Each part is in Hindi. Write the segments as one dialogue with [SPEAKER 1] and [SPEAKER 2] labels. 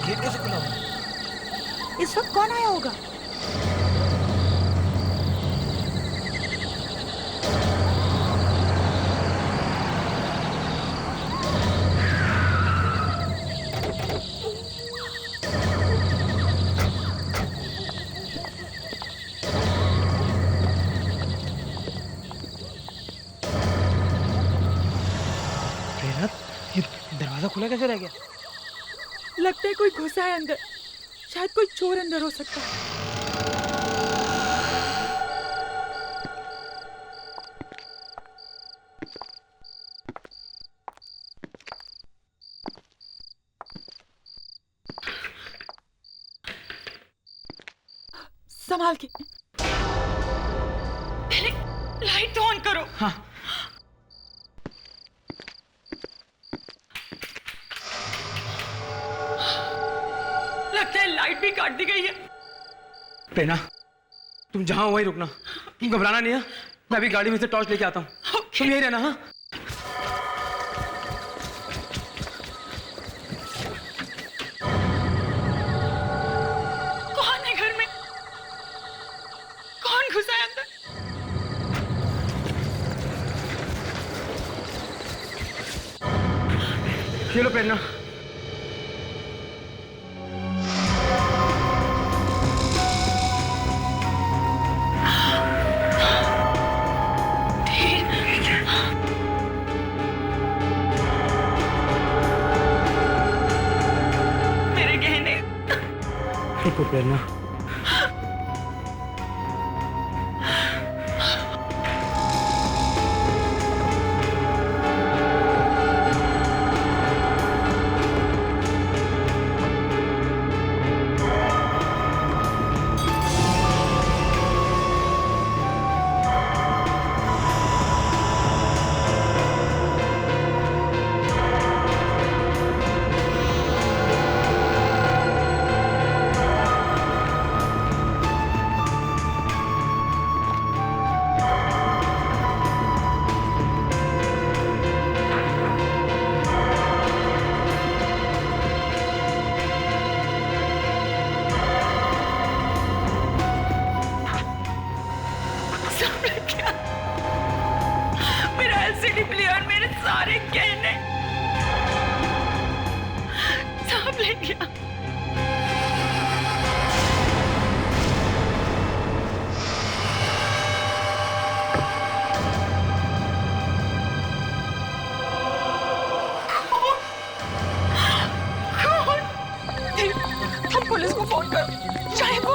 [SPEAKER 1] गेट कैसे खुला हुआ?
[SPEAKER 2] इस वक्त कौन आया होगा?
[SPEAKER 1] ये दरवाजा खुला कैसे रह गया?
[SPEAKER 2] लगता है कोई घुसा है अंदर। शायद कोई चोर अंदर हो सकता है। संभाल के। पहले लाइट तो ऑन करो।
[SPEAKER 1] हाँ।
[SPEAKER 2] लगता है लाइट भी काट दी गई है।
[SPEAKER 1] प्रेरणा, तुम जहां हो वहीं रुकना। तुम घबराना नहीं है। मैं अभी गाड़ी में से टॉर्च लेके आता हूँ। तुम यहीं रहना। हाँ,
[SPEAKER 2] कौन है घर में? कौन घुसा है अंदर?
[SPEAKER 1] ये लो प्रेरणा।
[SPEAKER 2] मेरे गहने।
[SPEAKER 1] देखो प्रेरणा,
[SPEAKER 2] मेरा एलसीडी प्लेयर, मेरे सारे गहने सब ले गया। हम पुलिस को फोन करो। चाहे वो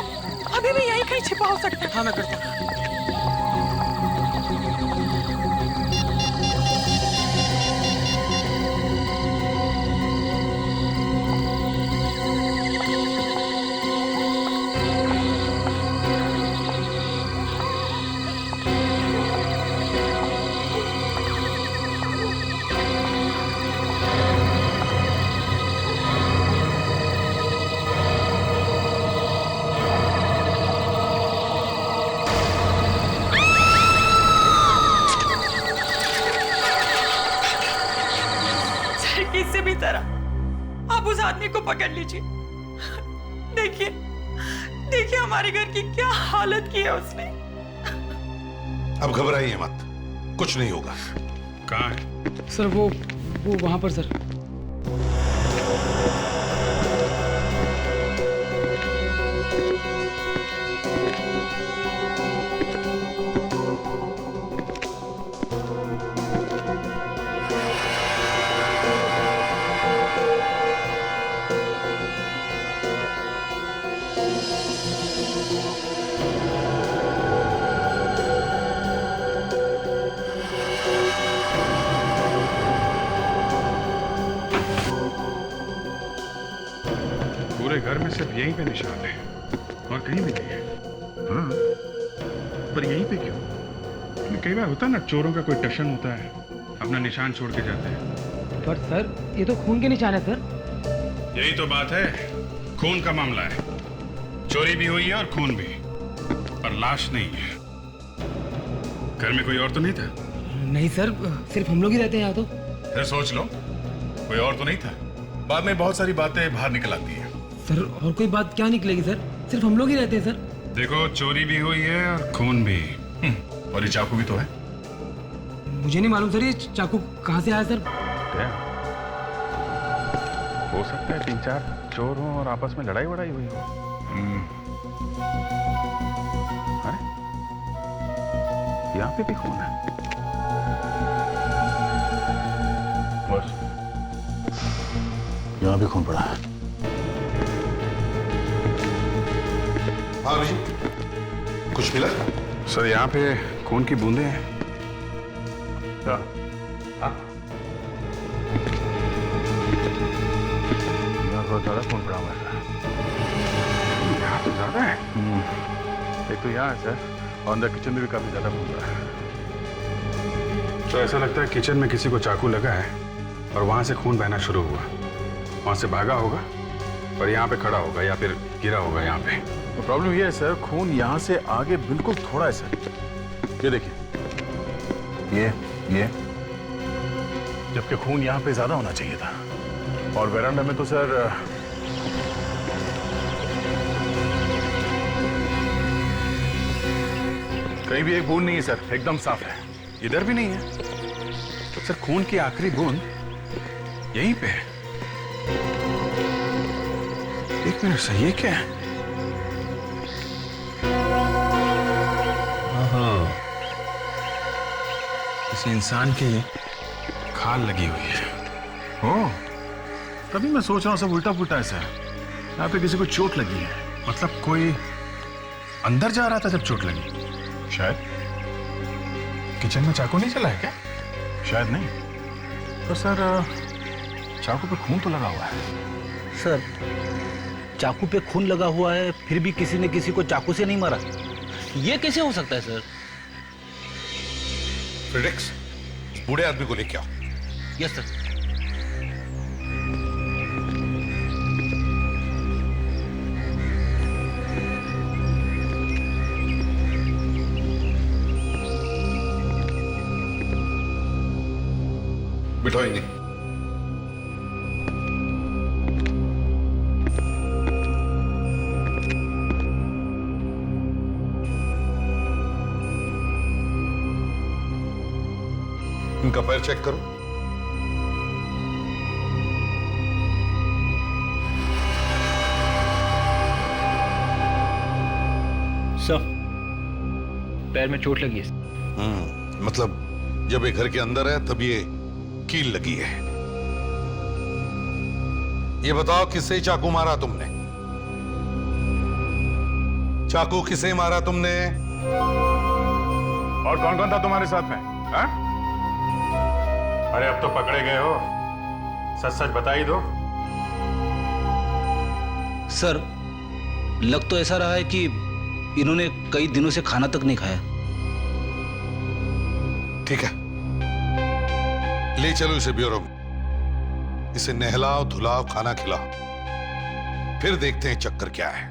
[SPEAKER 2] अभी भी यहीं कहीं छिपा हो सकता है।
[SPEAKER 1] हाँ मैं करता हूँ।
[SPEAKER 2] किसी भी तरह आप उस आदमी को पकड़ लीजिए। देखिए देखिए हमारे घर की क्या हालत की है उसने।
[SPEAKER 3] अब घबराइए मत, कुछ नहीं होगा।
[SPEAKER 4] कहाँ है?
[SPEAKER 1] सर वो वहां पर सर।
[SPEAKER 4] पूरे घर में सिर्फ यहीं पे निशान है और कहीं भी नहीं है। हाँ, पर यहीं पे क्यों? कई बार होता है ना, चोरों का कोई टशन होता है, अपना निशान छोड़ के जाते हैं।
[SPEAKER 1] पर सर ये तो खून के निशान है सर।
[SPEAKER 4] यही तो बात है, खून का मामला है। चोरी भी हुई है और खून भी, पर लाश नहीं है। घर में कोई और तो नहीं था?
[SPEAKER 1] नहीं सर, सिर्फ हम लोग ही रहते हैं यहाँ तो।
[SPEAKER 4] फिर सोच लो, कोई और तो नहीं था। बाद में बहुत सारी बातें बाहर निकल आती है।
[SPEAKER 1] सर और कोई बात क्या निकलेगी सर? सिर्फ हम लोग ही रहते हैं सर।
[SPEAKER 4] देखो, चोरी भी हुई है और खून भी। और ये चाकू भी तो है।
[SPEAKER 1] मुझे नहीं मालूम सर ये चाकू कहाँ से आया सर।
[SPEAKER 4] हो सकता है 3-4 चोर हों और आपस में लड़ाई वड़ाई हुई हो। अरे यहाँ पे भी खून है। बस यहाँ भी खून पड़ा है।
[SPEAKER 3] हाँ अभिजी, कुछ मिला?
[SPEAKER 4] सर यहाँ पे खून की बूंदें हैं। क्या? हाँ, यहाँ थोड़ा ज्यादा खून पड़ा हुआ है। यहाँ तो ज्यादा है। एक तो यहाँ है सर, और अंदर किचन में भी काफी ज्यादा खून पड़ा है। तो ऐसा लगता है किचन में किसी को चाकू लगा है और वहां से खून बहना शुरू हुआ। वहां से भागा होगा और यहाँ पे खड़ा होगा या फिर गिरा होगा यहाँ पे।
[SPEAKER 5] तो प्रॉब्लम ये है सर, खून यहाँ से आगे बिल्कुल थोड़ा है सर। ये देखिए, ये जबकि खून यहाँ पे ज्यादा होना चाहिए था। और वेरांडा में तो सर कहीं भी एक बूंद नहीं है सर, एकदम साफ है।
[SPEAKER 4] इधर भी नहीं है। तो सर खून की आखिरी बूंद यहीं पे है। एक मिनट सर, ये क्या है? किसी इंसान की खाल लगी हुई है।
[SPEAKER 5] ओह, तभी मैं सोच रहा हूँ सब उल्टा पुल्टा है सर। यहाँ पे किसी को चोट लगी है।
[SPEAKER 4] मतलब कोई अंदर जा रहा था जब चोट लगी?
[SPEAKER 5] शायद।
[SPEAKER 4] किचन में चाकू नहीं चला है क्या?
[SPEAKER 5] शायद नहीं। तो सर चाकू पे खून तो लगा हुआ है।
[SPEAKER 6] सर चाकू पे खून लगा हुआ है, फिर भी किसी ने किसी को चाकू से नहीं मारा। ये कैसे हो सकता है सर?
[SPEAKER 3] फ्रेडेक्स, बूढ़े आदमी को लेके आओ।
[SPEAKER 6] Yes sir.
[SPEAKER 3] बिठाओ इन्हें। इनका पैर चेक करो।
[SPEAKER 6] सर पैर में चोट लगी है।
[SPEAKER 3] मतलब जब ये घर के अंदर है तब ये कील लगी है। ये बताओ किससे चाकू मारा तुमने? चाकू किसे मारा तुमने?
[SPEAKER 5] और कौन कौन था तुम्हारे साथ में? हा? अरे अब तो पकड़े गए हो, सच सच बता ही दो।
[SPEAKER 6] सर लग तो ऐसा रहा है कि इन्होंने कई दिनों से खाना तक नहीं खाया।
[SPEAKER 3] ठीक है, ले चलो इसे ब्यूरो में। इसे नहलाओ धुलाओ खाना खिलाओ, फिर देखते हैं चक्कर क्या है।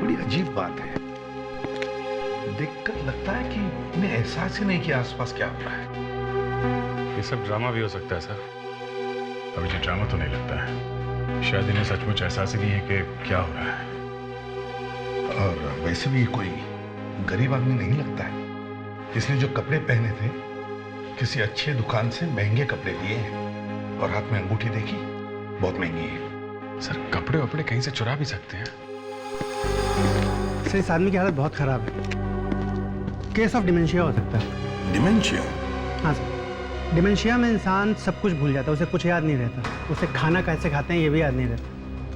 [SPEAKER 7] बड़ी अजीब बात है, देखकर लगता है कि इन्हें एहसास ही नहीं कि आसपास क्या हो रहा है।
[SPEAKER 4] ये सब ड्रामा भी हो सकता है सर। अभी जो ड्रामा तो नहीं लगता है, शायद इन्हें सचमुच एहसास ही नहीं है कि क्या हो रहा है।
[SPEAKER 7] और वैसे भी कोई गरीब आदमी नहीं लगता है। इसने जो कपड़े पहने थे किसी अच्छे दुकान से महंगे कपड़े लिए हैं, और हाथ में अंगूठी देखी, बहुत महंगी है।
[SPEAKER 4] सर कपड़े वपड़े कहीं से चुरा भी सकते हैं।
[SPEAKER 8] सर इस आदमी की हालत बहुत खराब है। केस ऑफ डिमेंशिया हो सकता है।
[SPEAKER 3] डिमेंशिया?
[SPEAKER 8] हाँ सर, डिमेंशिया में इंसान सब कुछ भूल जाता है, उसे कुछ याद नहीं रहता। उसे खाना कैसे खाते हैं ये भी याद नहीं रहता,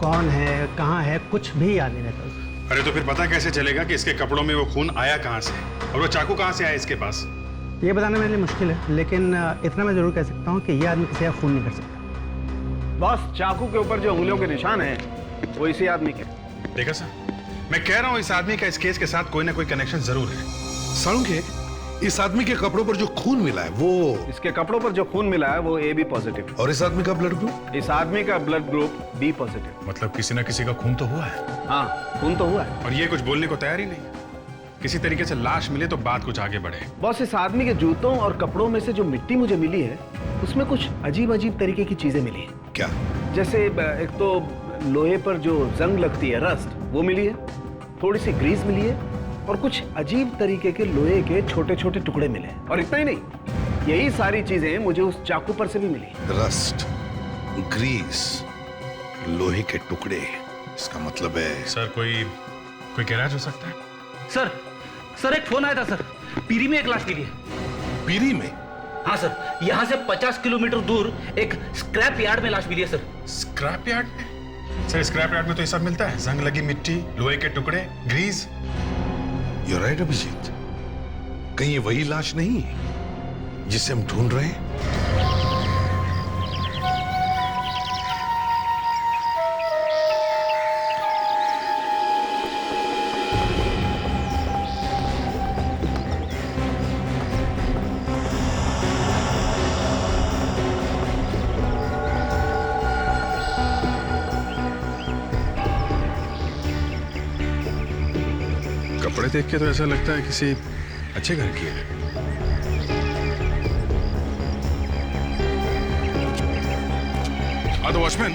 [SPEAKER 8] कौन है कहाँ है कुछ भी याद नहीं रहता उसे।
[SPEAKER 4] अरे तो फिर पता कैसे चलेगा कि इसके कपड़ों में वो खून आया कहाँ से और वो चाकू कहाँ से आया इसके पास?
[SPEAKER 8] ये बताना मेरे लिए मुश्किल है, लेकिन इतना मैं जरूर कह सकता हूँ कि ये आदमी किसी का खून नहीं कर सकता।
[SPEAKER 9] बॉस चाकू के ऊपर जो उंगलियों के निशान हैं वो इसी आदमी के।
[SPEAKER 4] देखा सर, मैं कह रहा हूँ इस आदमी का इस केस के साथ कोई ना कोई कनेक्शन जरूर है। सालू के
[SPEAKER 3] इस आदमी के कपड़ों पर जो खून मिला है वो,
[SPEAKER 9] इसके कपड़ों पर जो खून मिला है वो AB पॉजिटिव।
[SPEAKER 3] और इस आदमी का ब्लड ग्रुप?
[SPEAKER 9] इस आदमी का ब्लड ग्रुप B पॉजिटिव।
[SPEAKER 4] मतलब किसी ना किसी का खून तो हुआ है।
[SPEAKER 9] हाँ, खून तो हुआ है।
[SPEAKER 4] और ये कुछ बोलने को तैयार ही नहीं। किसी तरीके से लाश मिले तो बात कुछ आगे बढ़े।
[SPEAKER 9] बॉस, इस आदमी के जूतों और कपड़ों में से जो मिट्टी मुझे मिली है उसमें कुछ अजीब अजीब तरीके की चीजें मिली है।
[SPEAKER 3] क्या?
[SPEAKER 9] जैसे एक तो लोहे पर जो जंग लगती है, रस्ट, वो मिली है, थोड़ी सी ग्रीस मिली है और कुछ अजीब तरीके के लोहे के छोटे छोटे टुकड़े मिले हैं। और इतना ही नहीं, यही सारी चीजें मुझे उस चाकू पर से भी मिली।
[SPEAKER 3] रस्ट, ग्रीस, लोहे के टुकड़े, इसका मतलब है
[SPEAKER 4] सर कोई गैराज हो सकता है।
[SPEAKER 6] सर एक फोन आया था सर, पीरी में एक लाश मिली है।
[SPEAKER 3] पीरी में?
[SPEAKER 6] हाँ सर, यहाँ से 50 किलोमीटर दूर एक स्क्रैप यार्ड में लाश मिली है सर।
[SPEAKER 4] स्क्रैप यार्ड में? सर स्क्रैप यार्ड में तो ये सब मिलता है, जंग लगी मिट्टी, लोहे के टुकड़े, ग्रीस।
[SPEAKER 3] You're right, Abhijit. कहीं ये वही लाश नहीं है जिसे हम ढूंढ रहे हैं?
[SPEAKER 4] कपड़े देख के तो ऐसा लगता है किसी अच्छे घर की है। हाँ तो वॉचमैन,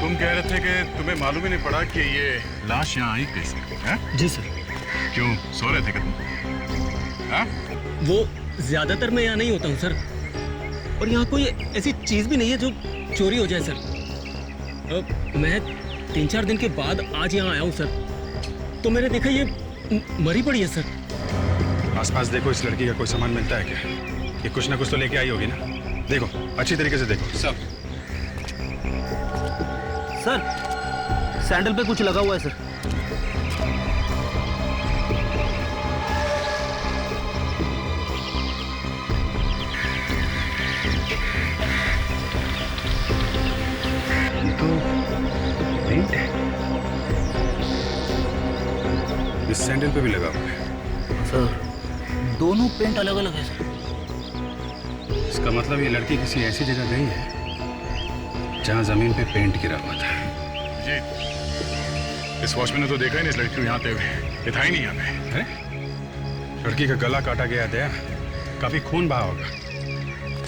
[SPEAKER 4] तुम कह रहे थे कि तुम्हें मालूम ही नहीं पड़ा कि ये लाश यहाँ आई कैसे? हैं?
[SPEAKER 10] जी सर।
[SPEAKER 4] क्यों, सो रहे थे क्या तुम? हाँ?
[SPEAKER 10] वो ज्यादातर मैं यहाँ नहीं होता हूँ सर, और यहाँ कोई ऐसी चीज भी नहीं है जो चोरी हो जाए सर। मैं 3-4 दिन के बाद आज यहाँ आया हूँ सर, तो मैंने देखा ये मरी पड़ी है सर।
[SPEAKER 4] आसपास देखो, इस लड़की का कोई सामान मिलता है क्या? ये कुछ ना कुछ तो लेके आई होगी ना। देखो, अच्छी तरीके से देखो सब।
[SPEAKER 6] सर सैंडल पे कुछ लगा हुआ है सर।
[SPEAKER 4] ये तो पेंट है। इस सैंडल पे भी लगा हुआ है।
[SPEAKER 6] सर दोनों पेंट अलग अलग है सर।
[SPEAKER 4] इसका मतलब ये लड़की किसी ऐसी जगह गई है जहां जमीन पे पेंट गिरा हुआ था। जी, इस वॉचमैन ने तो देखा ही नहीं इस लड़की को यहाँ पे, ये था ही नहीं यहाँ पे। लड़की का गला काटा गया दया, काफी खून बहा होगा,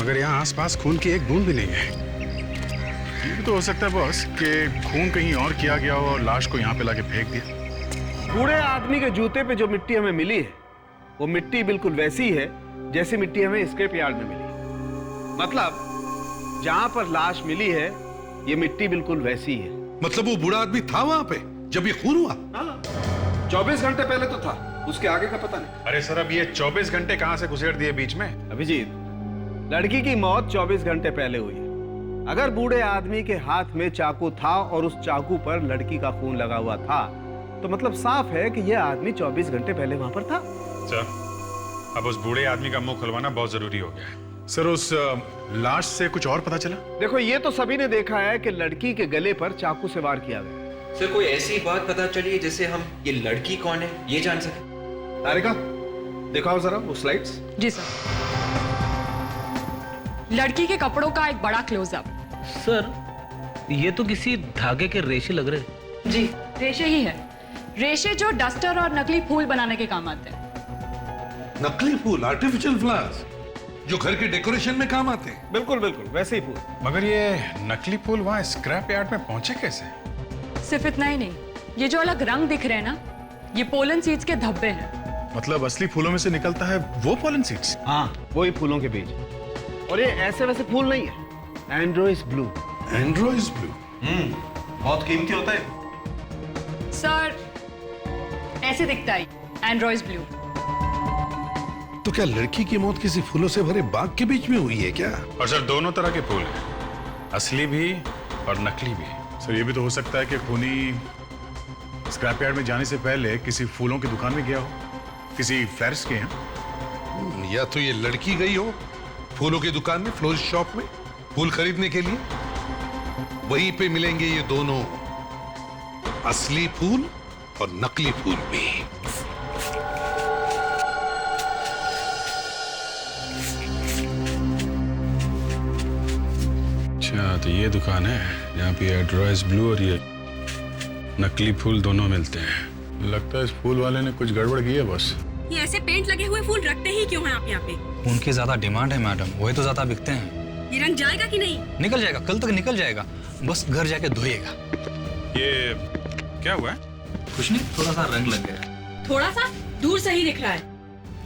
[SPEAKER 4] मगर यहाँ आसपास खून की एक बूंद भी नहीं है। ये भी तो हो सकता है बॉस कि खून कहीं और किया गया हो और लाश को यहाँ पे लाके फेंक दिया।
[SPEAKER 9] बूढ़े आदमी के जूते पे जो मिट्टी हमें मिली है वो मिट्टी बिल्कुल वैसी है जैसी मिट्टी हमें स्क्रैप यार्ड में मिली। मतलब जहां पर लाश मिली है ये मिट्टी बिल्कुल वैसी है।
[SPEAKER 3] मतलब वो बूढ़ा आदमी था वहां पे जब ये खून हुआ?
[SPEAKER 9] 24 घंटे पहले तो था, उसके आगे का पता नहीं।
[SPEAKER 4] अरे सर, अब ये 24 घंटे कहां से घुसेड़ दिए बीच में?
[SPEAKER 9] अभिजीत, लड़की की मौत 24 घंटे पहले हुई है। अगर बूढ़े आदमी के हाथ में चाकू था और उस चाकू पर लड़की का खून लगा हुआ था तो मतलब साफ है कि यह आदमी 24 घंटे पहले वहां पर था।
[SPEAKER 4] सर, अब उस बूढ़े आदमी का मुंह खुलवाना बहुत जरूरी हो गया है। सर, उस लाश से कुछ और पता चला?
[SPEAKER 9] देखो, ये तो सभी ने देखा है कि लड़की के गले पर चाकू से वार किया गया।
[SPEAKER 11] सर, कोई ऐसी बात पता चली है जिससे हम ये लड़की कौन है ये जान सके?
[SPEAKER 9] तारिका, दिखाओ जरा वो स्लाइड्स।
[SPEAKER 2] जी सर। लड़की के कपड़ों का एक बड़ा क्लोजअप।
[SPEAKER 6] सर ये तो किसी धागे के रेशे लग रहे हैं।
[SPEAKER 2] जी, रेशे ही है। रेशे जो डस्टर और नकली फूल बनाने के काम आते हैं।
[SPEAKER 3] नकली फूल, आर्टिफिशियल फ्लावर्स जो घर के डेकोरेशन में काम आते हैं।
[SPEAKER 9] बिल्कुल बिल्कुल वैसे ही फूल।
[SPEAKER 4] मगर ये नकली फूल वहां स्क्रैप यार्ड में पहुंचे कैसे?
[SPEAKER 2] सिर्फ इतना ही नहीं, ये जो अलग रंग दिख रहे हैं ना, ये पोलन सीड्स के धब्बे हैं।
[SPEAKER 4] मतलब असली फूलों में से निकलता है वो पोलन सीड्स?
[SPEAKER 9] हाँ, वही फूलों के बीज। और ये ऐसे वैसे फूल नहीं है, एंड्रोइस ब्लू।
[SPEAKER 3] एंड्रोइस ब्लू?
[SPEAKER 9] बहुत कीमती होता है
[SPEAKER 2] सर। ऐसे दिखता है एंड्रोइस ब्लू।
[SPEAKER 3] तो क्या लड़की की मौत किसी फूलों से भरे बाग के बीच में हुई है क्या?
[SPEAKER 4] और सर, दोनों तरह के फूल हैं, असली भी और नकली भी। सर, ये भी तो हो सकता है कि खूनी स्क्रैप यार्ड में जाने से पहले किसी फूलों की दुकान में गया हो, किसी फ्लरिस्ट के यहाँ।
[SPEAKER 3] या तो ये लड़की गई हो फूलों की दुकान में, फ्लोरिस्ट शॉप में फूल खरीदने के लिए, वहीं पे मिलेंगे ये दोनों, असली फूल और नकली फूल भी।
[SPEAKER 4] अच्छा, तो ये दुकान है यहाँ पे एड्रोइस ब्लू और ये नकली फूल दोनों मिलते हैं। लगता है इस फूल वाले ने कुछ गड़बड़ की है बस।
[SPEAKER 2] ये ऐसे पेंट लगे हुए फूल रखते ही क्यों हैं आप यहाँ पे?
[SPEAKER 6] उनकी ज्यादा डिमांड है मैडम, वही तो ज्यादा बिकते हैं।
[SPEAKER 2] ये रंग जाएगा कि नहीं?
[SPEAKER 6] निकल जाएगा, कल तक निकल जाएगा, बस घर जाके धोइएगा।
[SPEAKER 4] ये क्या हुआ है?
[SPEAKER 6] कुछ नहीं, थोड़ा सा रंग लग गया।
[SPEAKER 2] थोड़ा सा दूर से ही दिख रहा है।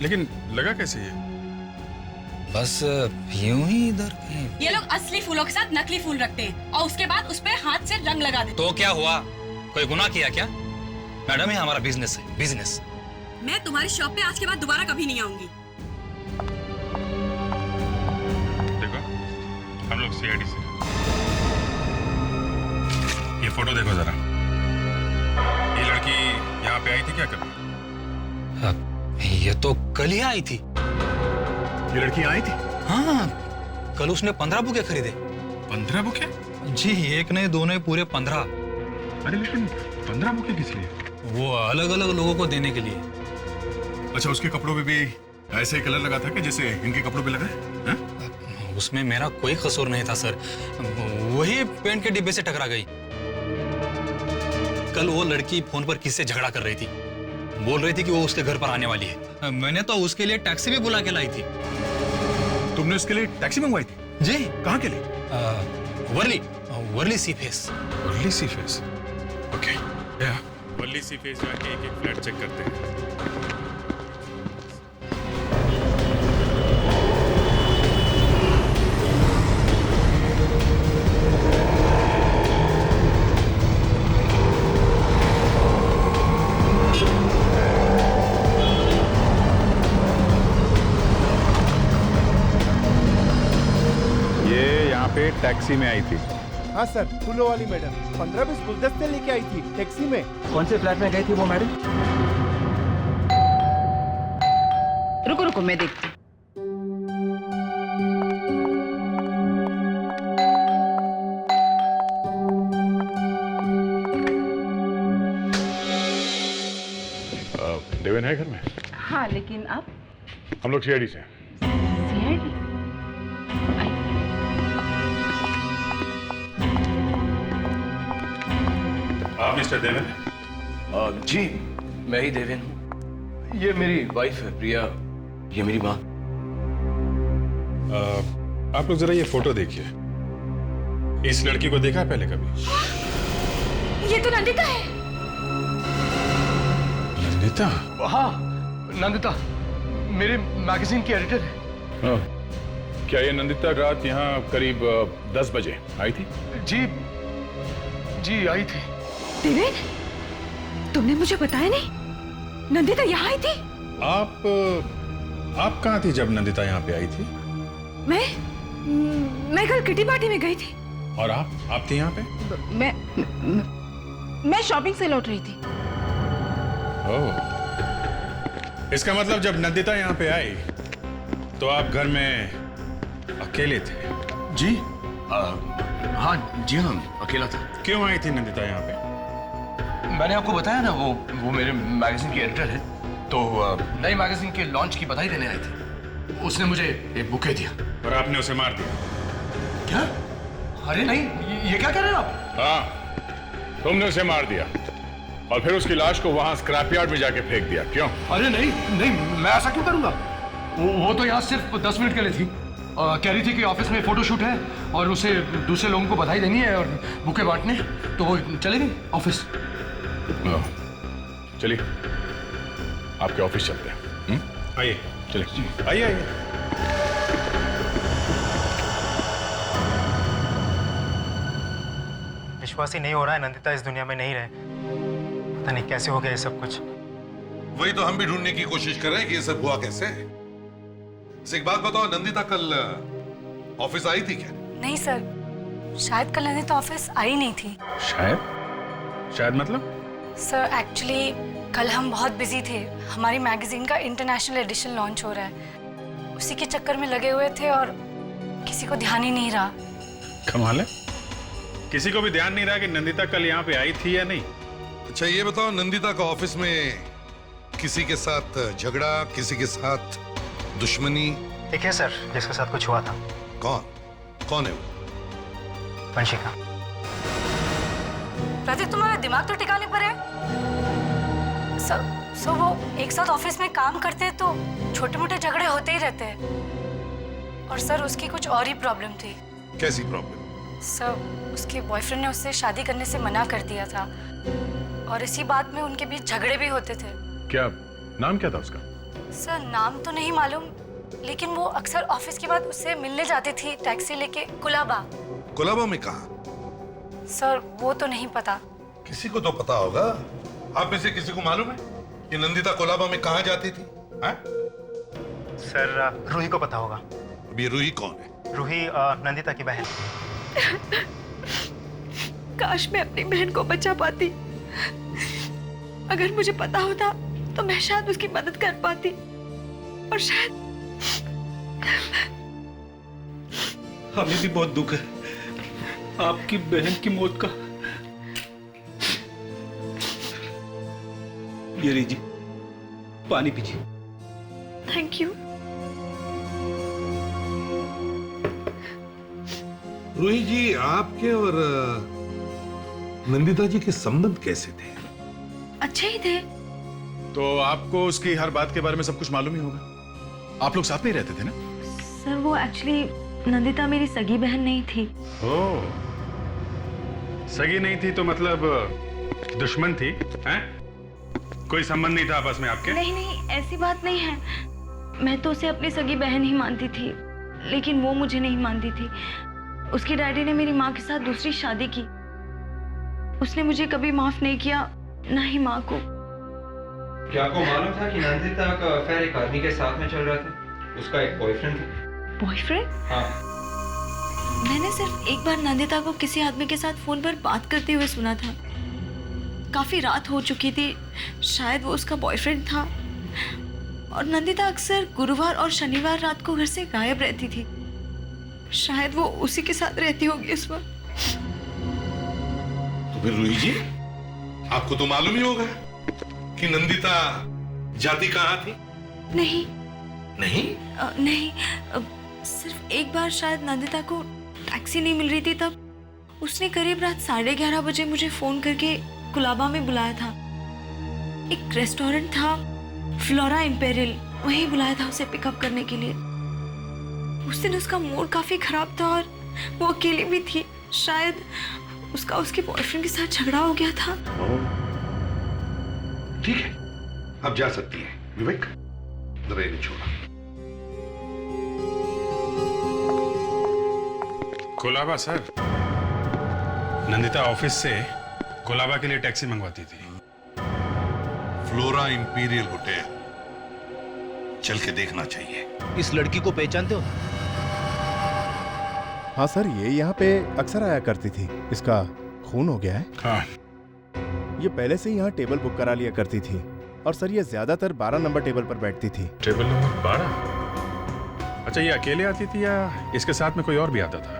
[SPEAKER 4] लेकिन लगा कैसे ये?
[SPEAKER 6] बस यूं ही इधर कहीं।
[SPEAKER 2] ये लोग असली फूलों के साथ नकली फूल रखते हैं और उसके बाद उस पे हाथ से रंग लगा देते।
[SPEAKER 6] तो क्या हुआ, कोई गुनाह किया क्या? मैडम ये हमारा बिजनेस है, बिजनेस।
[SPEAKER 2] मैं तुम्हारी शॉप पे आज के बाद दोबारा कभी नहीं आऊंगी।
[SPEAKER 4] देखो, हम लोग सीआईडी से। ये फोटो देखो जरा। ये लड़की यहाँ पे आई थी क्या कभी?
[SPEAKER 6] ये तो कल ही आई थी।
[SPEAKER 4] ये लड़की आई थी?
[SPEAKER 6] हाँ, कल उसने 15 बुके खरीदे।
[SPEAKER 4] 15 बुके?
[SPEAKER 6] जी, एक नहीं, दो नहीं, पूरे 15।
[SPEAKER 4] अरे लेकिन 15 बुके किस लिए?
[SPEAKER 6] वो अलग अलग लोगों को देने के लिए।
[SPEAKER 4] अच्छा, उसके कपड़ों पे भी ऐसे ही कलर लगा था कि जैसे इनके कपड़ों पे लगा है?
[SPEAKER 6] उसमें मेरा कोई कसूर नहीं था सर, वही पेंट के डिब्बे से टकरा गई। कल वो लड़की फोन पर किससे झगड़ा कर रही थी, बोल रही थी कि वो उसके घर पर आने वाली है। मैंने तो उसके लिए टैक्सी भी बुला के लाई थी।
[SPEAKER 4] तुमने उसके लिए टैक्सी मंगवाई थी?
[SPEAKER 6] जी।
[SPEAKER 4] कहाँ के लिए?
[SPEAKER 6] वर्ली सी फेस।
[SPEAKER 4] वर्ली सी फेस, ओके। वर्ली सी फेस जाके एक एक फ्लैट चेक करते हैं।
[SPEAKER 5] टैक्सी में आई थी।
[SPEAKER 12] हाँ सर, फूलों वाली मैडम 15-20 गुलदस्ते लेके आई थी टैक्सी में।
[SPEAKER 1] कौन से फ्लैट में गई थी वो मैडम?
[SPEAKER 2] रुको रुको, मैं देखती।
[SPEAKER 5] देवेन है घर में?
[SPEAKER 2] हाँ, लेकिन आप?
[SPEAKER 5] हम लोग सीआईडी से।
[SPEAKER 2] सीआईडी?
[SPEAKER 5] आप मिस्टर देवेन?
[SPEAKER 11] जी, मैं ही देवेन हूँ। ये मेरी वाइफ है प्रिया, ये मेरी माँ।
[SPEAKER 4] आप लोग जरा ये फोटो देखिए। इस लड़की को देखा है पहले कभी?
[SPEAKER 2] ये तो नंदिता है।
[SPEAKER 4] नंदिता?
[SPEAKER 11] हाँ, नंदिता मेरे मैगजीन की एडिटर है।
[SPEAKER 5] क्या ये नंदिता रात यहाँ करीब 10 बजे आई थी?
[SPEAKER 11] जी आई थी।
[SPEAKER 2] देवेन, तुमने मुझे बताया नहीं? नंदिता यहाँ आई थी?
[SPEAKER 4] आप कहाँ थी जब नंदिता यहाँ पे आई थी?
[SPEAKER 2] मैं कल किटी पार्टी में गई थी।
[SPEAKER 4] और आप थी यहाँ पे?
[SPEAKER 2] मैं शॉपिंग से लौट रही थी।
[SPEAKER 4] ओह, इसका मतलब जब नंदिता यहाँ पे आई तो आप घर में अकेले थे?
[SPEAKER 11] जी हाँ, अकेला था।
[SPEAKER 4] क्यों आई थी नंदिता यहाँ पे?
[SPEAKER 11] मैंने आपको बताया ना, वो मेरे मैगजीन की एडिटर है, तो नई मैगजीन के लॉन्च की बधाई देने आई थी। उसने मुझे एक बुके दिया।
[SPEAKER 4] और आपने उसे मार दिया?
[SPEAKER 11] क्या? अरे नहीं, ये क्या कह रहे हैं आप?
[SPEAKER 5] हाँ, तुमने उसे मार दिया और फिर उसकी लाश को वहां स्क्रैप यार्ड में जाके फेंक दिया। क्यों?
[SPEAKER 11] अरे नहीं, मैं ऐसा क्यों करूंगा? वो तो यहाँ सिर्फ 10 मिनट के लिए थी। कह रही थी कि ऑफिस में फोटोशूट है और उसे दूसरे लोगों को बधाई देनी है और बुके बांटने, तो वो चली गई ऑफिस।
[SPEAKER 5] चलिए आपके ऑफिस चलते हैं।
[SPEAKER 4] आइए, चलिए, आइए।
[SPEAKER 8] विश्वास ही नहीं हो रहा है नंदिता इस दुनिया में नहीं रहे। पता नहीं कैसे हो गया ये सब कुछ।
[SPEAKER 3] वही तो हम भी ढूंढने की कोशिश कर रहे हैं कि ये सब हुआ कैसे। एक बात बताओ, नंदिता कल ऑफिस आई थी क्या?
[SPEAKER 13] नहीं सर, शायद कल नंदिता ऑफिस आई नहीं थी।
[SPEAKER 4] शायद मतलब?
[SPEAKER 13] सर एक्चुअली कल हम बहुत बिजी थे। हमारी मैगजीन का इंटरनेशनल एडिशन लॉन्च हो रहा है, उसी के चक्कर में लगे हुए थे और किसी को ध्यान ही नहीं रहा।
[SPEAKER 4] कमाल है, किसी को भी ध्यान नहीं रहा कि नंदिता कल यहाँ पे आई थी या नहीं।
[SPEAKER 3] अच्छा ये बताओ, नंदिता का ऑफिस में किसी के साथ झगड़ा, किसी के साथ दुश्मनी?
[SPEAKER 8] एक है सर जिसके साथ कुछ हुआ था।
[SPEAKER 3] कौन है वो?
[SPEAKER 8] वंशिका,
[SPEAKER 13] प्रतीक तुम्हारा दिमाग तो ठिकाने पर है। सर वो एक साथ ऑफिस में काम करते हैं तो छोटे मोटे झगड़े होते ही रहते हैं। और सर उसकी कुछ और ही प्रॉब्लम थी।
[SPEAKER 3] कैसी प्रॉब्लम?
[SPEAKER 13] सर उसके बॉयफ्रेंड ने उससे शादी करने से मना कर दिया था और इसी बात में उनके बीच झगड़े भी होते थे।
[SPEAKER 5] क्या नाम क्या था उसका?
[SPEAKER 13] सर नाम तो नहीं मालूम, लेकिन वो अक्सर ऑफिस के बाद उससे मिलने जाती थी टैक्सी लेके कुलाबा।
[SPEAKER 3] कुलाबा में कहाँ?
[SPEAKER 13] सर वो तो नहीं पता।
[SPEAKER 3] किसी को तो पता होगा। आप में से किसी को मालूम है कि नंदिता कोलाबा में कहाँ जाती थी?
[SPEAKER 8] सर रूही को पता होगा।
[SPEAKER 3] अभी रूही कौन है?
[SPEAKER 8] रूही नंदिता की बहन।
[SPEAKER 2] काश मैं अपनी बहन को बचा पाती। अगर मुझे पता होता तो मैं शायद उसकी मदद कर पाती और शायद।
[SPEAKER 6] हमें भी बहुत दुख है आपकी बहन की मौत का। ये लीजिए पानी पीजिए।
[SPEAKER 2] Thank you.
[SPEAKER 3] रूही जी, आपके और नंदिता जी के संबंध कैसे थे?
[SPEAKER 2] अच्छे ही थे।
[SPEAKER 5] तो आपको उसकी हर बात के बारे में सब कुछ मालूम ही होगा। आप लोग साथ में ही रहते थे ना?
[SPEAKER 2] सर वो एक्चुअली नंदिता मेरी सगी बहन नहीं थी।
[SPEAKER 5] ओह, सगी नहीं थी तो मतलब दुश्मन थी हैं? कोई संबंध नहीं था आपस में आपके?
[SPEAKER 2] नहीं नहीं, ऐसी बात नहीं है। मैं तो उसे अपनी सगी बहन ही मानती थी, लेकिन वो मुझे नहीं मानती थी। उसके डैडी ने मेरी माँ के साथ दूसरी शादी की। उसने मुझे कभी माफ नहीं किया, ना ही माँ को।
[SPEAKER 1] क्या आपको मालूम था कि नंदिता का अफेयर एक आदमी के साथ में चल रहा था? उसका एक बॉयफ्रेंड था।
[SPEAKER 2] बॉयफ्रेंड?
[SPEAKER 1] हाँ।
[SPEAKER 2] मैंने सिर्फ एक बार नंदिता को किसी आदमी के साथ फोन पर बात करते हुए सुना था। काफी रात हो चुकी थी, शायद वो उसका बॉयफ्रेंड था। और नंदिता अक्सर गुरुवार और शनिवार रात को घर से गायब रहती थी। शायद वो उसी के साथ रहती होगी इस वक्त।
[SPEAKER 3] तो फिर रूही जी, आपको तो मालूम ही होगा कि नंदिता जाती कहाँ थी?
[SPEAKER 2] नहीं
[SPEAKER 3] नहीं?
[SPEAKER 2] नहीं, सिर्फ एक बार शायद नंदिता को टैक्सी नहीं मिल रही थी, तब उसने करीब रात 11:30 बजे मुझे फोन करके कुलाबा में बुलाया था। एक रेस्टोरेंट था, फ्लोरा इंपेरियल, वहीं बुलाया था उसे पिकअप करने के लिए। उस दिन उसका मूड काफी खराब था और वो अकेली भी थी। शायद उसका उसके बॉयफ्रेंड के साथ झगड़ा हो गया था।
[SPEAKER 3] ठीक है, अब जा सकती है। विवेक, जरा इन्हें छोड़ा।
[SPEAKER 4] कोलाबा सर, नंदिता ऑफिस से कोलाबा के लिए टैक्सी मंगवाती थी।
[SPEAKER 3] फ्लोरा इंपीरियल होटल, चल के देखना चाहिए।
[SPEAKER 6] इस लड़की को पहचानते हो?
[SPEAKER 12] हाँ सर, ये यहाँ पे अक्सर आया करती थी। इसका खून हो गया है।
[SPEAKER 4] हाँ।
[SPEAKER 12] ये पहले से ही यहाँ टेबल बुक करा लिया करती थी और सर ये ज्यादातर 12 नंबर टेबल पर बैठती थी।
[SPEAKER 4] Table number 12? अच्छा, ये अकेले आती थी या इसके साथ में कोई और भी आता था?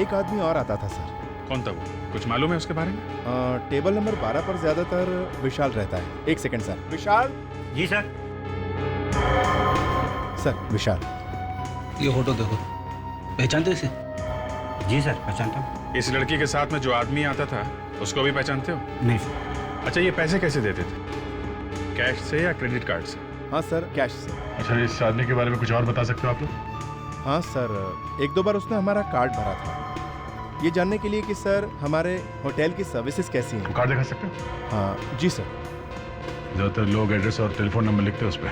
[SPEAKER 12] एक आदमी और आता था सर।
[SPEAKER 4] कौन था वो? कुछ मालूम है उसके बारे में?
[SPEAKER 12] टेबल नंबर 12 पर ज्यादातर विशाल रहता है। एक सेकंड सर। विशाल।
[SPEAKER 6] जी सर।
[SPEAKER 12] सर विशाल।
[SPEAKER 6] ये फोटो देखो, पहचानते हो इसे?
[SPEAKER 1] जी सर, पहचानता हूँ।
[SPEAKER 4] इस लड़की के साथ में जो आदमी आता था उसको भी पहचानते हो?
[SPEAKER 1] नहीं सर।
[SPEAKER 4] अच्छा, ये पैसे कैसे देते थे? कैश से या क्रेडिट कार्ड से?
[SPEAKER 12] हाँ सर, कैश से।
[SPEAKER 5] अच्छा, इस आदमी के बारे में कुछ और बता सकते हो आप लोग?
[SPEAKER 12] हाँ सर, 1-2 बार उसने हमारा कार्ड भरा था, ये जानने के लिए कि सर हमारे होटल की सर्विसेज कैसी हैं।
[SPEAKER 5] कार्ड दिखा सकते हो?
[SPEAKER 12] हाँ जी सर।
[SPEAKER 5] ज्यादातर लोग एड्रेस और टेलीफोन नंबर लिखते हैं उस पर।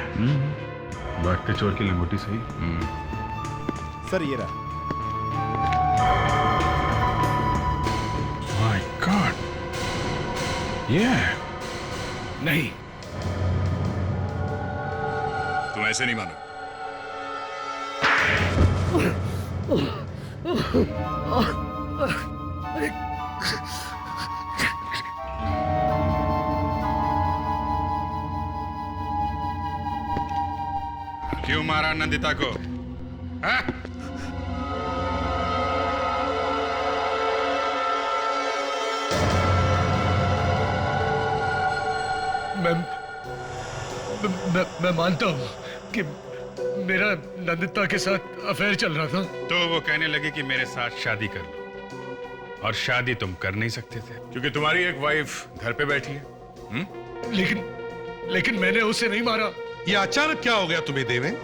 [SPEAKER 5] भागते चोर की लंगोटी सही।
[SPEAKER 12] सर ये रहा।
[SPEAKER 4] माय गॉड, ये
[SPEAKER 5] नहीं, तुम ऐसे नहीं मानो। क्यों मारा नंदिता को? हाँ?
[SPEAKER 11] मैं मानता हूँ कि मेरा नंदिता के साथ अफेयर चल रहा था।
[SPEAKER 4] तो वो कहने लगी कि मेरे साथ शादी कर लो,
[SPEAKER 5] और शादी तुम कर नहीं सकते थे क्योंकि तुम्हारी एक वाइफ घर पे बैठी है।
[SPEAKER 11] लेकिन मैंने उसे नहीं मारा।
[SPEAKER 3] ये अचानक क्या हो गया तुम्हें देवें,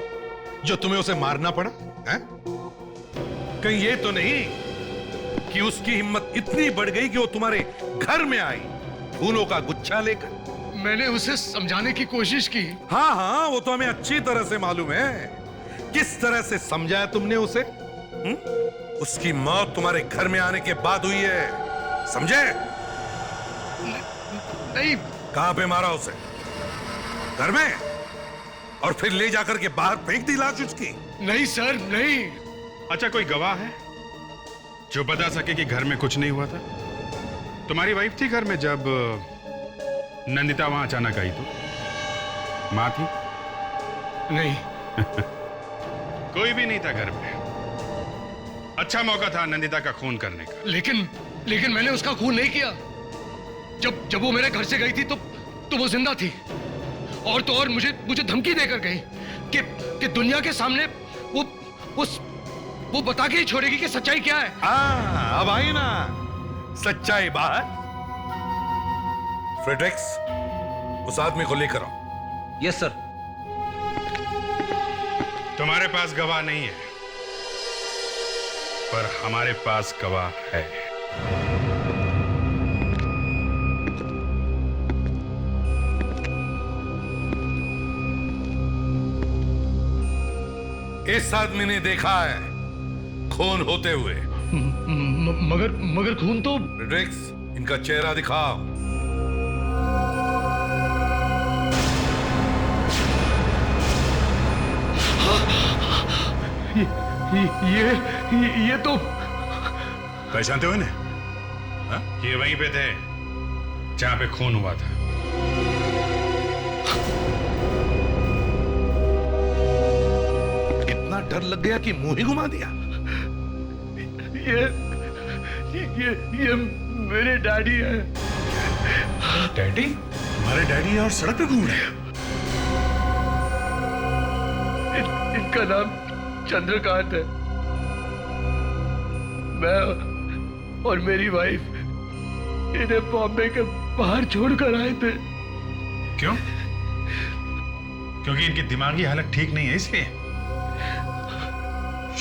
[SPEAKER 3] जो तुम्हें उसे मारना पड़ा है? कहीं ये तो नहीं कि उसकी हिम्मत इतनी बढ़ गई कि वो तुम्हारे घर में आई फूलों का गुच्छा लेकर?
[SPEAKER 11] मैंने उसे समझाने की कोशिश की।
[SPEAKER 3] हाँ हाँ, वो तो हमें अच्छी तरह से मालूम है किस तरह से समझाया तुमने उसे। उसकी मौत तुम्हारे घर में आने के बाद हुई है, समझे?
[SPEAKER 11] नहीं।
[SPEAKER 3] कहां पे मारा उसे? घर में? और फिर ले जाकर के बाहर फेंक दी लाश उसकी?
[SPEAKER 11] नहीं सर, नहीं।
[SPEAKER 5] अच्छा, कोई गवाह है जो बता सके कि घर में कुछ नहीं हुआ था? तुम्हारी वाइफ थी घर में जब नंदिता वहां अचानक आई तो? मां थी?
[SPEAKER 11] नहीं।
[SPEAKER 5] कोई भी नहीं था घर में। अच्छा मौका था नंदिता का खून करने का।
[SPEAKER 11] लेकिन मैंने उसका खून नहीं किया। जब वो मेरे घर से गई थी तो वो जिंदा थी। और तो और मुझे धमकी देकर गई कि दुनिया के सामने वो बता के ही छोड़ेगी कि सच्चाई क्या है।
[SPEAKER 3] अब आई ना सच्चाई बाहर। फ्रेडरिक्स, उस आदमी को लेकर आओ।
[SPEAKER 6] Yes sir.
[SPEAKER 5] तुम्हारे पास गवाह नहीं है, पर हमारे पास गवाह है।
[SPEAKER 3] इस आदमी ने देखा है खून होते हुए।
[SPEAKER 11] मगर खून तो।
[SPEAKER 3] फ्रेडरिक्स, इनका चेहरा दिखाओ।
[SPEAKER 11] ये तो।
[SPEAKER 5] पहचानते हो इन्हें? ये वहीं पे थे जहां पे खून हुआ था।
[SPEAKER 3] इतना डर लग गया कि मुंह ही घुमा दिया।
[SPEAKER 11] ये मेरे डैडी है।
[SPEAKER 5] डैडी? तुम्हारे डैडी है और सड़क पे घूम रहे हैं?
[SPEAKER 11] इनका नाम चंद्रकांत है। मैं और मेरी वाइफ इन्हें बॉम्बे के बाहर छोड़कर आए थे।
[SPEAKER 5] क्यों? क्योंकि इनकी दिमागी हालत ठीक नहीं है इसलिए?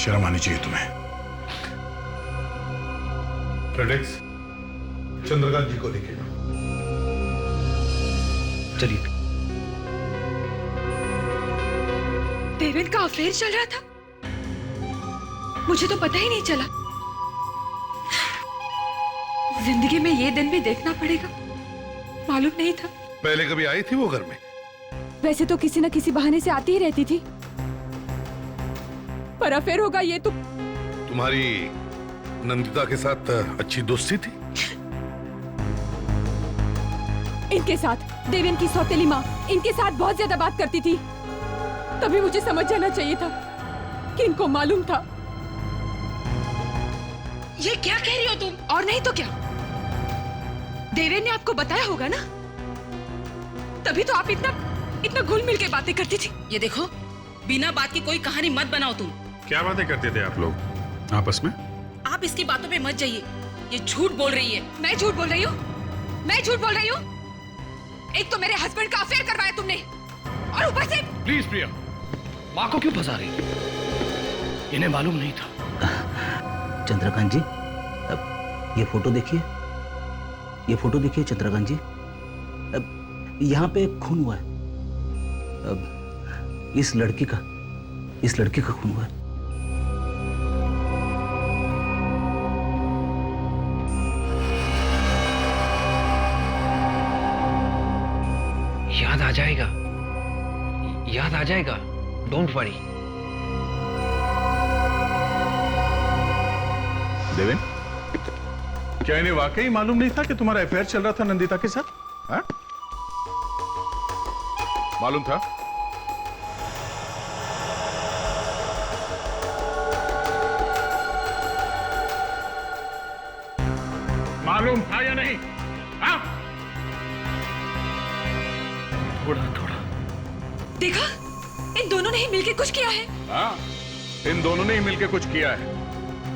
[SPEAKER 5] शर्म आनी चाहिए तुम्हें।
[SPEAKER 3] फ्रेडरिक्स, चंद्रकांत जी को लेके
[SPEAKER 6] चलिए।
[SPEAKER 2] देवेन का अफेयर चल रहा था, मुझे तो पता ही नहीं चला। जिंदगी में ये दिन भी देखना पड़ेगा, मालूम नहीं था।
[SPEAKER 3] पहले कभी आई थी वो घर में?
[SPEAKER 14] वैसे तो किसी न किसी बहाने से आती ही रहती थी, पर अफेयर होगा ये तो।
[SPEAKER 3] तुम्हारी नंदिता के साथ अच्छी दोस्ती थी?
[SPEAKER 14] इनके साथ, देवेन की सौतेली माँ इनके साथ बहुत ज्यादा बात करती थी। तभी मुझे समझ जाना चाहिए था कि इनको मालूम था।
[SPEAKER 2] ये क्या कह रही हो तुम? और नहीं तो क्या, देवेन ने आपको बताया होगा ना, तभी तो आप इतना घुल मिल के बातें करती थी।
[SPEAKER 15] ये देखो, बिना बात की कोई कहानी मत बनाओ तुम।
[SPEAKER 5] क्या बातें करते थे आप लोग आपस में?
[SPEAKER 15] आप इसकी बातों पे मत जाइए, ये झूठ बोल रही है।
[SPEAKER 14] मैं झूठ बोल रही हूँ? मैं झूठ बोल रही हूँ? एक तो मेरे हस्बैंड का अफेयर करवाया तुमने, और ऊपर से।
[SPEAKER 11] प्लीज प्रिया, माँ को क्यों फंसा रही? इन्हें मालूम नहीं था।
[SPEAKER 6] चंद्रकांत जी, अब ये फोटो देखिए, ये फोटो देखिए चंद्रकांत जी। अब यहाँ पे खून हुआ है। अब इस लड़की का खून हुआ है।
[SPEAKER 16] याद आ जाएगा, डोंट वरी।
[SPEAKER 4] देवेन, क्या इन्हें वाकई मालूम नहीं था कि तुम्हारा अफेयर चल रहा था नंदिता के साथ? हाँ? मालूम था? मालूम था या नहीं? हाँ?
[SPEAKER 11] थोड़ा
[SPEAKER 2] देखा, इन दोनों ने ही मिलके कुछ किया है।
[SPEAKER 4] हाँ, इन दोनों ने ही मिलके कुछ किया है।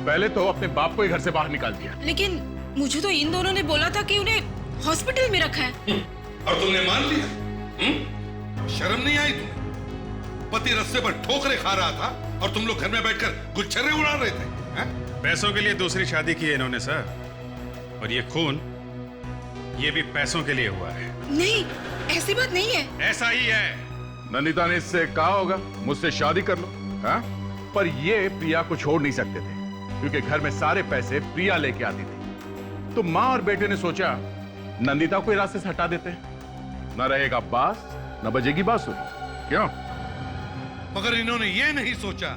[SPEAKER 12] पहले तो अपने बाप को ही घर से बाहर निकाल दिया।
[SPEAKER 15] लेकिन मुझे तो इन दोनों ने बोला था कि उन्हें हॉस्पिटल में रखा है।
[SPEAKER 3] और तुमने मान लिया? शर्म नहीं आई तुम्हें? पति रास्ते पर ठोकरे खा रहा था और तुम लोग घर में बैठकर गुच्छर्रे उड़ा रहे थे।
[SPEAKER 5] पैसों के लिए दूसरी शादी की है इन्होंने सर, और ये खून ये भी पैसों के लिए हुआ है।
[SPEAKER 15] नहीं, ऐसी बात नहीं है।
[SPEAKER 5] ऐसा ही है।
[SPEAKER 12] नंदिता ने इससे कहा होगा मुझसे शादी कर लो, हाँ? पर ये प्रिया को छोड़ नहीं सकते थे क्योंकि घर में सारे पैसे प्रिया लेके आती थी। तो माँ और बेटे ने सोचा नंदिता को रास्ते से हटा देते हैं, न रहेगा बास न बजेगी बांसुरी। क्यों?
[SPEAKER 3] मगर इन्होंने ये नहीं सोचा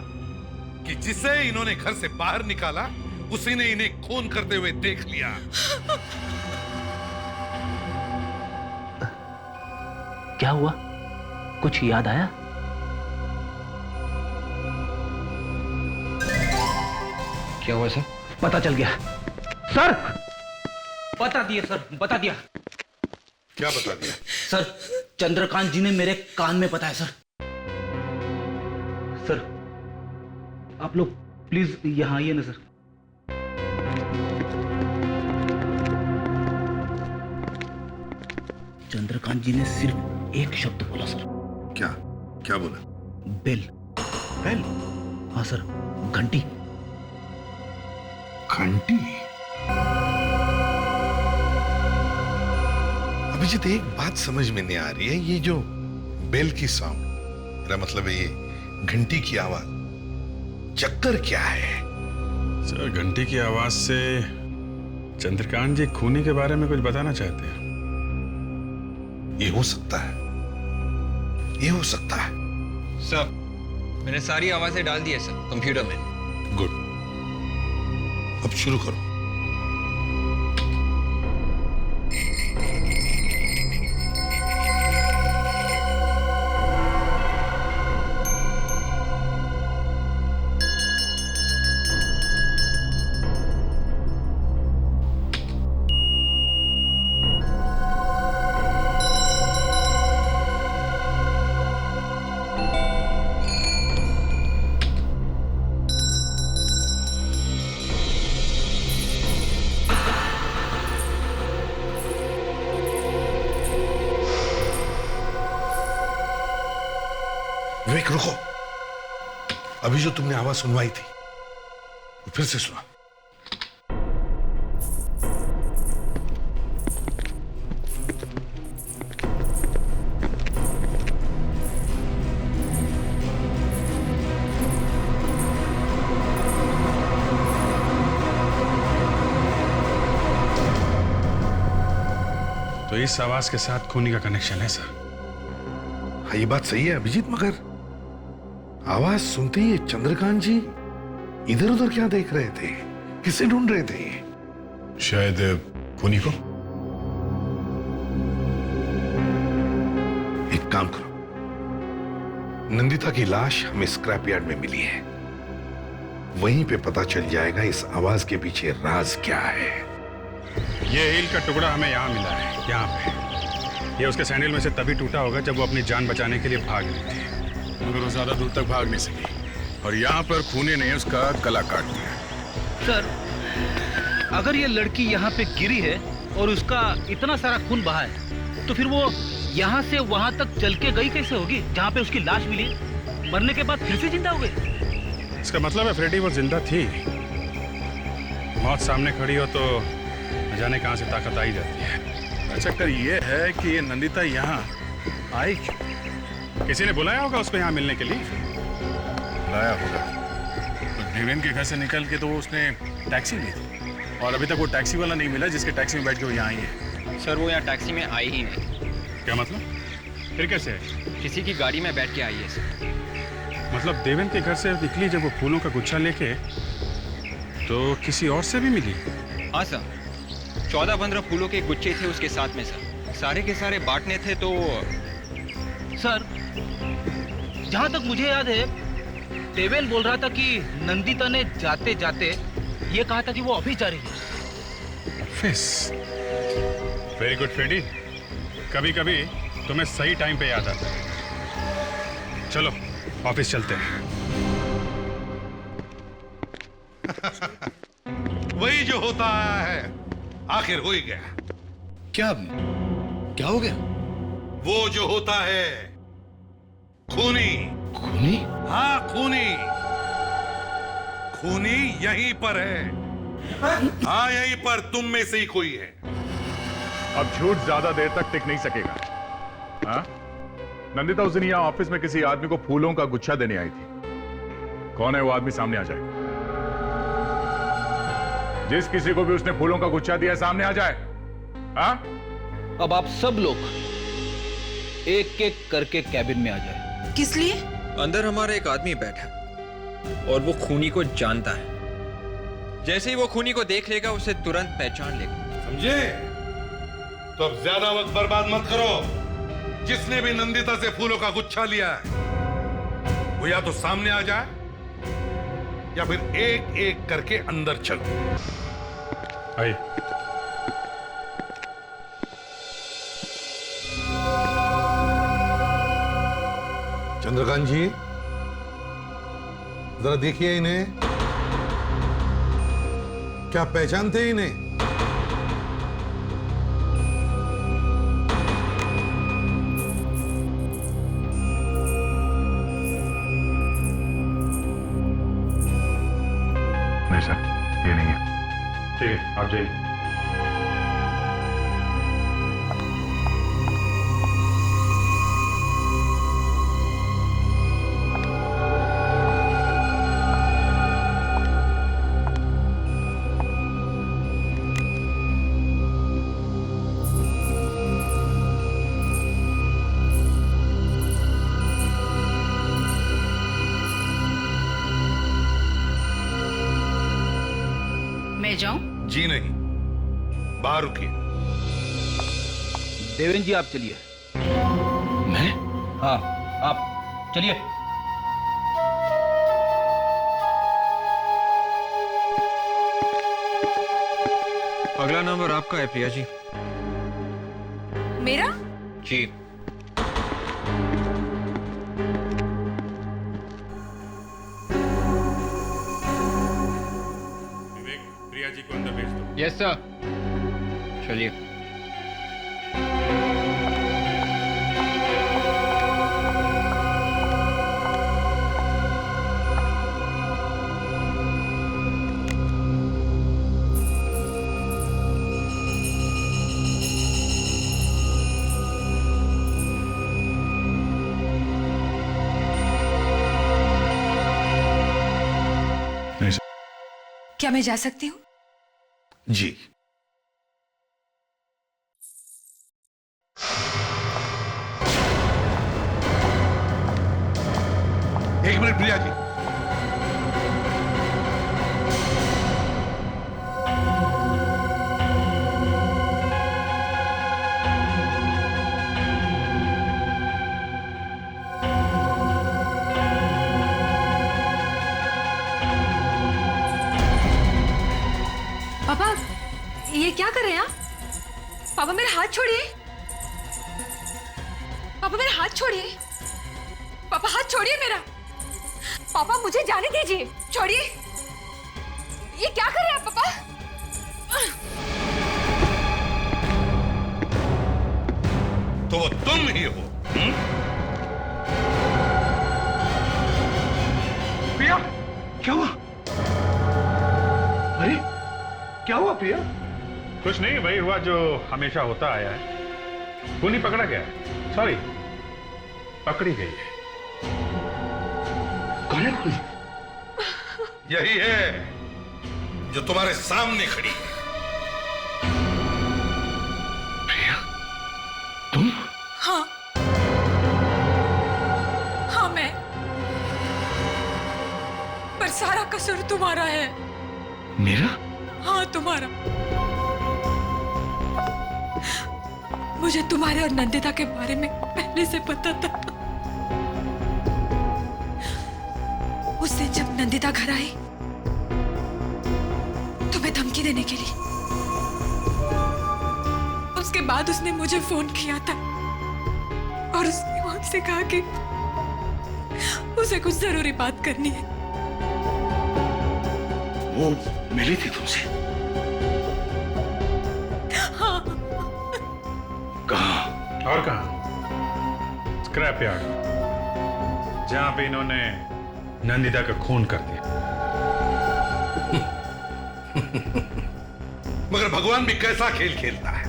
[SPEAKER 3] कि जिसे इन्होंने घर से बाहर निकाला उसी ने इन्हें खून करते हुए देख लिया।
[SPEAKER 6] क्या हुआ? कुछ याद आया?
[SPEAKER 11] क्या हुआ सर?
[SPEAKER 6] पता चल गया सर। बता दिया सर, बता दिया।
[SPEAKER 3] क्या बता दिया?
[SPEAKER 6] सर, चंद्रकांत जी ने मेरे कान में बताया सर। सर, आप लोग प्लीज यहां आइए ना सर। चंद्रकांत जी ने सिर्फ एक शब्द बोला सर।
[SPEAKER 3] क्या? क्या बोला?
[SPEAKER 6] बेल।
[SPEAKER 3] बेल?
[SPEAKER 6] हाँ सर, घंटी।
[SPEAKER 3] घंटी? अभिजीत, एक बात समझ में नहीं आ रही है, ये जो बेल की साउंड, मेरा मतलब है ये घंटी की आवाज, चक्कर क्या है?
[SPEAKER 5] सर, घंटी की आवाज से चंद्रकांत जी खूनी के बारे में कुछ बताना चाहते हैं।
[SPEAKER 3] ये हो सकता है, ये हो सकता है।
[SPEAKER 16] सर, मैंने सारी आवाजें डाल दी है सर कंप्यूटर में।
[SPEAKER 3] गुड, अब शुरू करो। विवेक, रुको। अभी जो तुमने आवाज सुनवाई थी वो फिर से सुना।
[SPEAKER 5] तो इस आवाज के साथ खूनी का कनेक्शन है सर।
[SPEAKER 3] हाँ, ये बात सही है अभिजीत, मगर आवाज सुनते ही चंद्रकांत जी इधर उधर क्या देख रहे थे? किसे ढूंढ रहे थे?
[SPEAKER 5] शायद खूनी को।
[SPEAKER 3] एक काम करो, नंदिता की लाश हमें स्क्रैप यार्ड में मिली है, वहीं पे पता चल जाएगा इस आवाज के पीछे राज क्या है।
[SPEAKER 5] ये हील का टुकड़ा हमें यहाँ मिला है, यहाँ पे। ये उसके सैंडल में से तभी टूटा होगा जब वो अपनी जान बचाने के लिए भाग रही थी, मगर वो ज्यादा दूर तक भाग नहीं सकी और यहाँ पर खूनी ने उसका गला काट दिया।
[SPEAKER 6] सर, अगर ये लड़की यहाँ पे गिरी है और उसका इतना सारा खून बहा है, तो फिर वो यहाँ से वहां तक चल के गई कैसे होगी जहाँ पे उसकी लाश मिली? मरने के बाद फिर से जिंदा हो गई?
[SPEAKER 5] इसका मतलब है फ्रेडी वो जिंदा थी। मौत सामने खड़ी हो तो न जाने कहां से ताकत आई जाती है। चक्कर ये है कि ये नंदिता यहाँ आई क्यों? किसी ने बुलाया होगा उसको यहाँ मिलने के लिए।
[SPEAKER 3] बुलाया होगा
[SPEAKER 5] तो देवेन के घर से निकल के तो उसने टैक्सी ली थी और अभी तक वो टैक्सी वाला नहीं मिला जिसके टैक्सी में बैठ के वो यहाँ आई है।
[SPEAKER 16] सर, वो यहाँ टैक्सी में आई ही नहीं।
[SPEAKER 5] क्या मतलब? फिर कैसे है?
[SPEAKER 16] किसी की गाड़ी में बैठ के आई है सर।
[SPEAKER 5] मतलब देवेन के घर से निकली जब वो फूलों का गुच्छा लेके, तो किसी और से भी मिली?
[SPEAKER 16] हाँ सर, 14-15 फूलों के गुच्छे थे उसके साथ में सर। सारे के सारे बांटने थे तो।
[SPEAKER 6] सर, जहां तक मुझे याद है, देवेन बोल रहा था कि नंदिता ने जाते जाते ये कहा था कि वो ऑफिस जा रही है।
[SPEAKER 5] ऑफिस? वेरी गुड फ्रेडी, कभी कभी तुम्हें सही टाइम पे याद आता है। चलो ऑफिस चलते हैं।
[SPEAKER 3] वही जो होता आया है आखिर हो ही गया।
[SPEAKER 9] क्या क्या हो गया?
[SPEAKER 3] वो जो होता है खूनी।
[SPEAKER 9] खूनी?
[SPEAKER 3] हाँ खूनी। खूनी यहीं पर है। हाँ यहीं पर तुम में से ही कोई है।
[SPEAKER 12] अब झूठ ज्यादा देर तक टिक नहीं सकेगा। हाँ? नंदिता उस दिन यहाँ ऑफिस में किसी आदमी को फूलों का गुच्छा देने आई थी। कौन है वो आदमी? सामने आ जाए। जिस किसी को भी उसने फूलों का गुच्छा दिया सामने आ जाए। हाँ?
[SPEAKER 6] अब आप सब लोग एक एक करके कैबिन में आ जाए।
[SPEAKER 15] किस लिए?
[SPEAKER 16] अंदर हमारा एक आदमी बैठा और वो खूनी को जानता है। जैसे ही वो खूनी को देख लेगा उसे तुरंत पहचान लेगा।
[SPEAKER 3] समझे? तो अब ज्यादा वक्त बर्बाद मत करो। जिसने भी नंदिता से फूलों का गुच्छा लिया है वो या तो सामने आ जाए या फिर एक एक करके अंदर चलो।
[SPEAKER 5] आइए।
[SPEAKER 3] चंद्रकांत जी जरा देखिए इन्हें। क्या पहचानते हैं इन्हें?
[SPEAKER 12] नहीं सर, ये नहीं है।
[SPEAKER 5] ठीक है, आप जाइए।
[SPEAKER 15] मैं जाऊं?
[SPEAKER 3] जी नहीं, बाहर रुकिए।
[SPEAKER 6] देवेंद्र जी आप चलिए।
[SPEAKER 9] मैं?
[SPEAKER 6] हाँ आप चलिए।
[SPEAKER 16] अगला नंबर आपका है प्रिया जी।
[SPEAKER 2] मेरा?
[SPEAKER 16] जी।
[SPEAKER 5] प्रिया जी को अंदर भेज दो।
[SPEAKER 16] Yes sir. चलिए।
[SPEAKER 2] क्या मैं जा सकती हूँ?
[SPEAKER 3] जी। एक मिनट प्रिया जी।
[SPEAKER 2] पापा ये क्या कर रहे हैं आप? पापा मेरा हाथ छोड़िए। पापा मेरा हाथ छोड़िए। पापा हाथ छोड़िए मेरा। पापा मुझे जाने दीजिए। छोड़िए। ये क्या कर रहे हैं आप पापा?
[SPEAKER 3] तो वो तुम ही हो।
[SPEAKER 9] प्रिया, क्या हुआ? अरे क्या हुआ प्रिया?
[SPEAKER 5] कुछ नहीं, वही हुआ जो हमेशा होता आया है। खूनी पकड़ा गया है। सॉरी, पकड़ी गई है।
[SPEAKER 9] कौन है खूनी?
[SPEAKER 3] यही है जो तुम्हारे सामने खड़ी है।
[SPEAKER 9] प्रिया, तुम?
[SPEAKER 2] हाँ हाँ मैं। पर सारा कसूर तुम्हारा है।
[SPEAKER 9] मेरा?
[SPEAKER 2] हाँ तुम्हारा। मुझे तुम्हारे और नंदिता के बारे में पहले से पता था। उस दिन जब नंदिता घर आई तुम्हें धमकी देने के लिए, उसके बाद उसने मुझे फोन किया था और उसने मुझसे कहा कि उसे कुछ जरूरी बात करनी है।
[SPEAKER 9] वो मिली थी तुमसे?
[SPEAKER 5] और कहां? स्क्रैप यार्ड, जहां पे इन्होंने नंदिता का खून कर दिया।
[SPEAKER 3] मगर भगवान भी कैसा खेल खेलता है।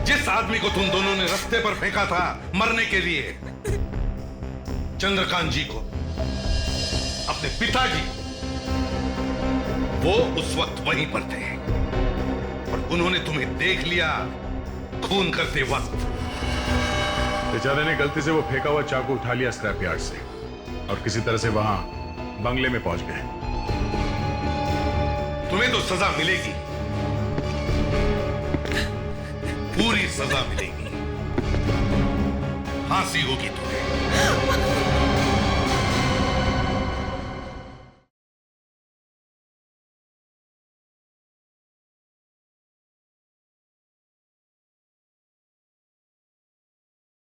[SPEAKER 3] जिस आदमी को तुम दोनों ने रास्ते पर फेंका था मरने के लिए, चंद्रकांत जी को, अपने पिताजी, वो उस वक्त वहीं पर थे और उन्होंने तुम्हें देख लिया खून करते वक्त।
[SPEAKER 5] बेचारे ने गलती से वो फेंका हुआ चाकू उठा लिया स्क्रैप यार्ड से और किसी तरह से वहां बंगले में पहुंच गए।
[SPEAKER 3] तुम्हें तो सजा मिलेगी, पूरी सजा मिलेगी, फांसी होगी तुम्हें।